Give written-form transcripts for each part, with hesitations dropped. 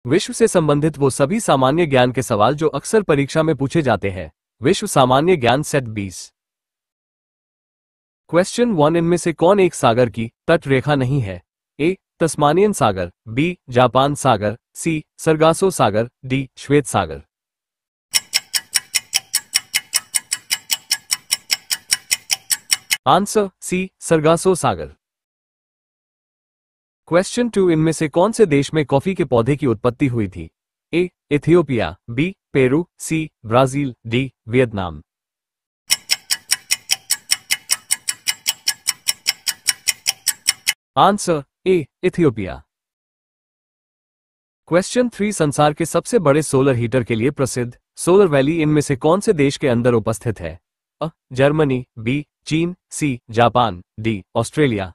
विश्व से संबंधित वो सभी सामान्य ज्ञान के सवाल जो अक्सर परीक्षा में पूछे जाते हैं। विश्व सामान्य ज्ञान सेट 20। क्वेश्चन 1, इनमें से कौन एक सागर की तट रेखा नहीं है? ए तस्मानियन सागर, बी जापान सागर, सी सरगासो सागर, डी श्वेत सागर। आंसर सी सरगासो सागर। क्वेश्चन 2, इनमें से कौन से देश में कॉफी के पौधे की उत्पत्ति हुई थी? A Ethiopia, B Peru, C Brazil, D Vietnam. Answer A Ethiopia. Question 3, संसार के सबसे बड़े सोलर हीटर के लिए प्रसिद्ध सोलर वैली इनमें से कौन से देश के अंदर उपस्थित है? अ जर्मनी, बी चीन, C Japan, D Australia.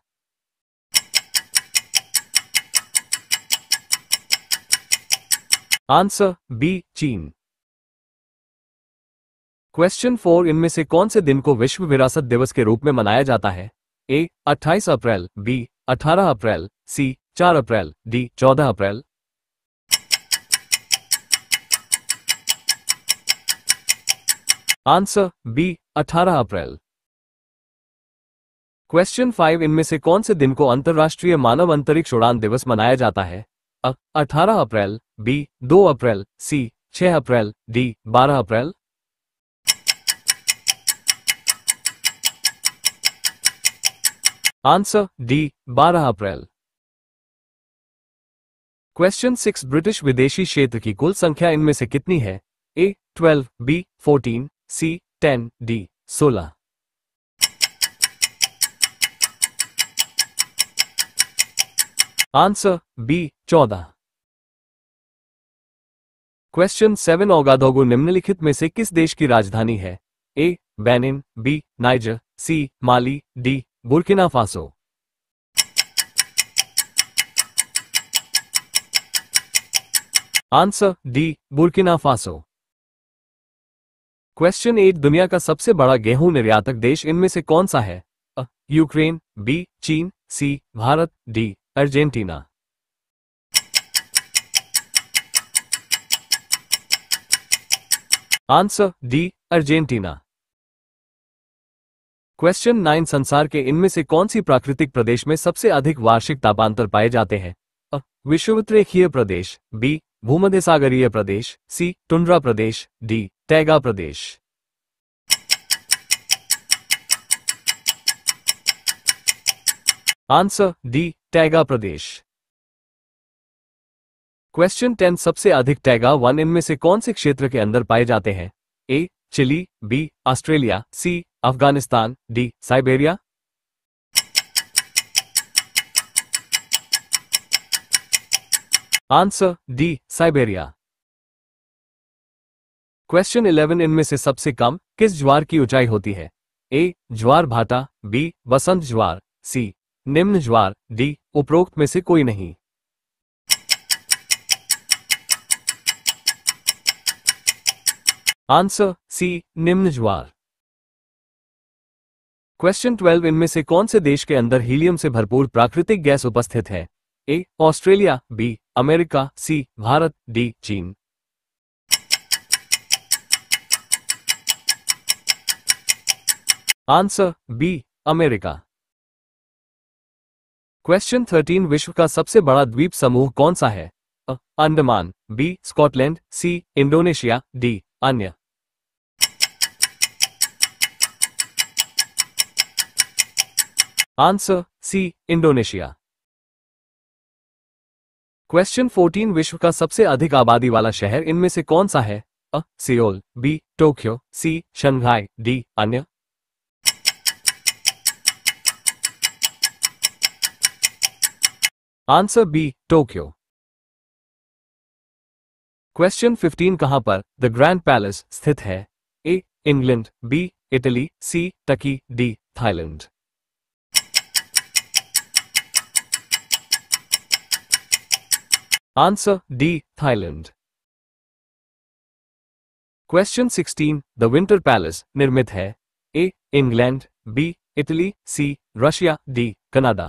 Answer B चीन। क्वेश्चन 4, इनमें से कौन से दिन को विश्व विरासत दिवस के रूप में मनाया जाता है? ए 28 अप्रैल, बी 18 अप्रैल, सी 4 अप्रैल, डी 14 अप्रैल। आंसर बी 18 अप्रैल। क्वेश्चन 5, इनमें से कौन से दिन को अंतर्राष्ट्रीय मानव अंतरिक्ष उड़ान दिवस मनाया जाता है? 18 अप्रैल, बी 2 अप्रैल, सी 6 अप्रैल, डी 12 अप्रैल। आंसर डी 12 अप्रैल। क्वेश्चन 6, ब्रिटिश विदेशी क्षेत्र की कुल संख्या इनमें से कितनी है? A 12, B 14, C 10, D 16। Answer B 14। Question 7, Ouagadougou निम्नलिखित में से किस देश की राजधानी है? A Benin, B Niger, C Mali, D Burkina Faso. Answer D Burkina Faso. Question 8, दुनिया का सबसे बड़ा गेहूं निर्यातक देश इनमें से कौन सा है? यूक्रेन, बी चीन, C Bharat, D Argentina. Answer D Argentina. Question 9, संसार के इनमें से कौन सी प्राकृतिक प्रदेश में सबसे अधिक वार्षिक तापांतर पाए जाते हैं? विषुवतरेखीय प्रदेश, बी भूमध्यसागरीय प्रदेश, सी टुंड्रा प्रदेश, डी टैगा प्रदेश। आंसर डी टैगा प्रदेश। क्वेश्चन 10, सबसे अधिक टैगा वन इनमें से कौन से क्षेत्र के अंदर पाए जाते हैं? A Chile, B Australia, C Afghanistan, D Siberia. Answer D Siberia. Question 11, इनमें से सबसे कम किस ज्वार की ऊंचाई होती है? ए ज्वार भाटा, बी वसंत ज्वार, सी निम्न ज्वार, डी उपरोक्त में से कोई नहीं। आंसर सी निम्न ज्वार। क्वेश्चन 12, इनमें से कौन से देश के अंदर हीलियम से भरपूर प्राकृतिक गैस उपस्थित है? A Australia, B America, C Bharat, D चीन। Answer B America. क्वेश्चन 13, विश्व का सबसे बड़ा द्वीप समूह कौन सा है? Andaman, B Scotland, C Indonesia, D अन्य। Answer C Indonesia. क्वेश्चन 14, विश्व का सबसे अधिक आबादी वाला शहर इनमें से कौन सा है? Seoul, B Tokyo, C Shanghai, D अन्य। Answer B Tokyo. क्वेश्चन 15, कहां पर द ग्रैंड पैलेस स्थित है? A England, B Italy, C Turkey, D Thailand. Answer D Thailand. Question 16, the winter palace निर्मित है? A England, B Italy, C Russia, D Canada.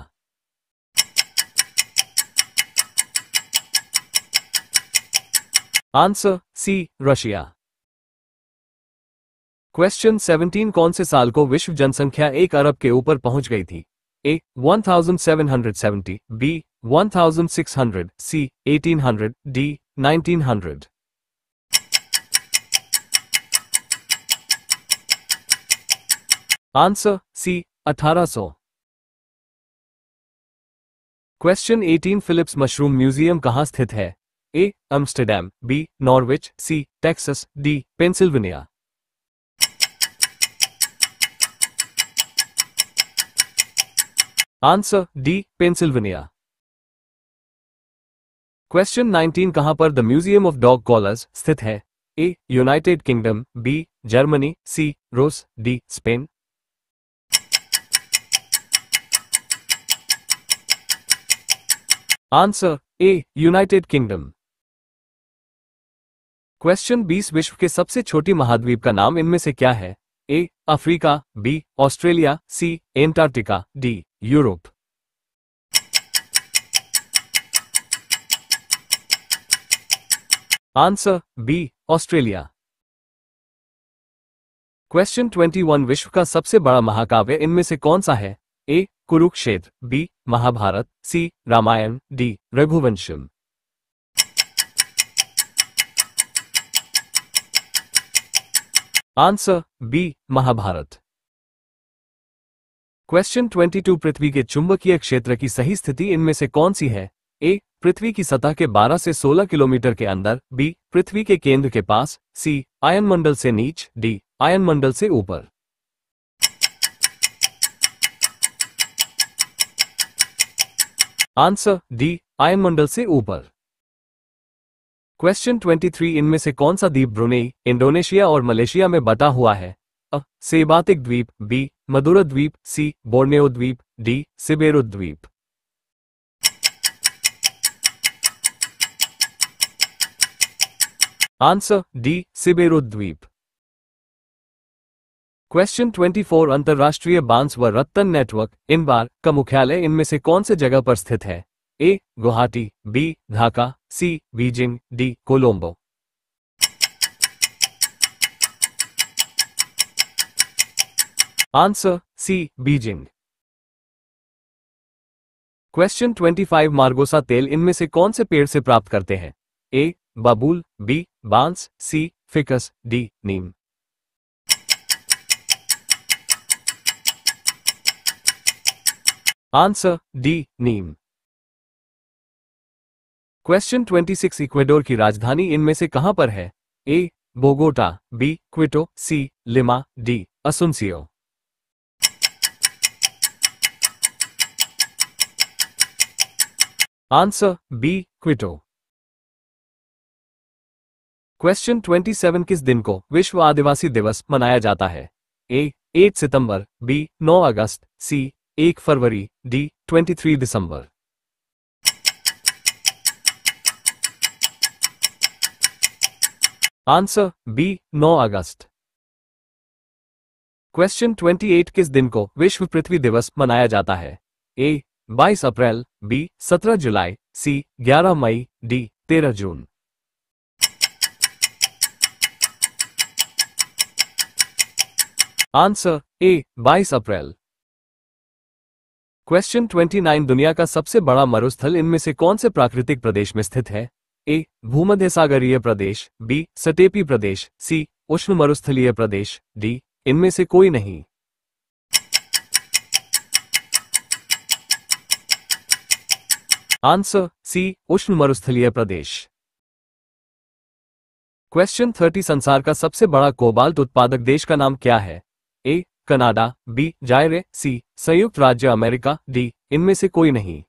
Answer C Russia. Question 17 कौन से साल को विश्व जनसंख्या 1 अरब के ऊपर पहुंच गई थी? A 1770, B 1600, C 1800, D 1900। Answer C 1800। Question 18 Philips mushroom museum कहां स्थित है? A Amsterdam, B Norwich, C Texas, D Pennsylvania. Answer D Pennsylvania. Question 19 कहां पर the museum of dog collars स्थित है? A United Kingdom, B Germany, C रूस, D Spain. Answer A United Kingdom. Question 20 विश्व के सबसे छोटी महाद्वीप का नाम इनमें से क्या है? A Africa, B Australia, C Antarctica, D Europe. Answer B Australia. Question 21 विश्व का सबसे बड़ा महाकाव्य इनमें से कौन सा है? A Kurukshetra, B Mahabharata, C Ramayana, D Raghuvamsham. Answer B Mahabharata. Question 22 पृथ्वी के चुंबकीय क्षेत्र की सही स्थिति इनमें से कौन सी है? ए पृथ्वी की सतह के 12 से 16 किलोमीटर के अंदर, बी पृथ्वी के केंद्र के पास, सी आयनमंडल से नीच, डी आयनमंडल से ऊपर। आंसर डी आयनमंडल से ऊपर। क्वेश्चन 23 इनमें से कौन सा द्वीप ब्रुनेई, इंडोनेशिया और मलेशिया में बटा हुआ है? अ सेबातिक द्वीप, बी मदुरा द्वीप, सी बोर्नियो द्वीप, डी सिबेरो द्वीप। आंसर डी सिबेरो द्वीप। क्वेश्चन 24 अंतरराष्ट्रीय बांस व रत्तन नेटवर्क इनबार का मुख्यालय इनमें से कौन से जगह पर स्थित है? A Guwahati, B Dhaka, C Beijing, D Colombo. Answer C Beijing. Question 25 margosa तेल इनमें से कौन से पेड़ से प्राप्त करते हैं? ए बबूल, बी बांस, C ficus, D neem. Answer D neem. Question 26 Ecuador की राजधानी इनमें से कहां पर है? A Bogota, B Quito, C Lima, D Asuncion. Answer B Quito. Question 27 किस दिन को विश्व आदिवासी दिवस मनाया जाता है? ए 8 सितंबर, बी 9 अगस्त, सी 1 फरवरी, डी 23 दिसंबर। आंसर बी 9 अगस्त। क्वेश्चन 28 किस दिन को विश्व पृथ्वी दिवस मनाया जाता है? ए 22 अप्रैल, बी 17 जुलाई, सी 11 मई, डी 13 जून। आंसर ए 22 अप्रैल। क्वेश्चन 29 दुनिया का सबसे बड़ा मरुस्थल इनमें से कौन से प्राकृतिक प्रदेश में स्थित है? ए भूमध्यसागरीय प्रदेश, बी स्टेपी प्रदेश, सी उष्ण मरुस्थलीय प्रदेश, डी इनमें से कोई नहीं। आंसर सी उष्ण मरुस्थलीय प्रदेश। क्वेश्चन 30 संसार का सबसे बड़ा कोबाल्ट उत्पादक देश का नाम क्या है? ए कनाडा, बी जायरे, सी संयुक्त राज्य अमेरिका, डी इनमें से कोई नहीं।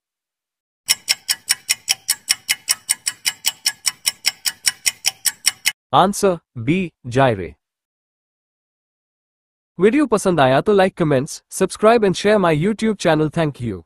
Answer B जायरे। वीडियो पसंद आया तो like, comments, subscribe and share my YouTube channel. Thank you.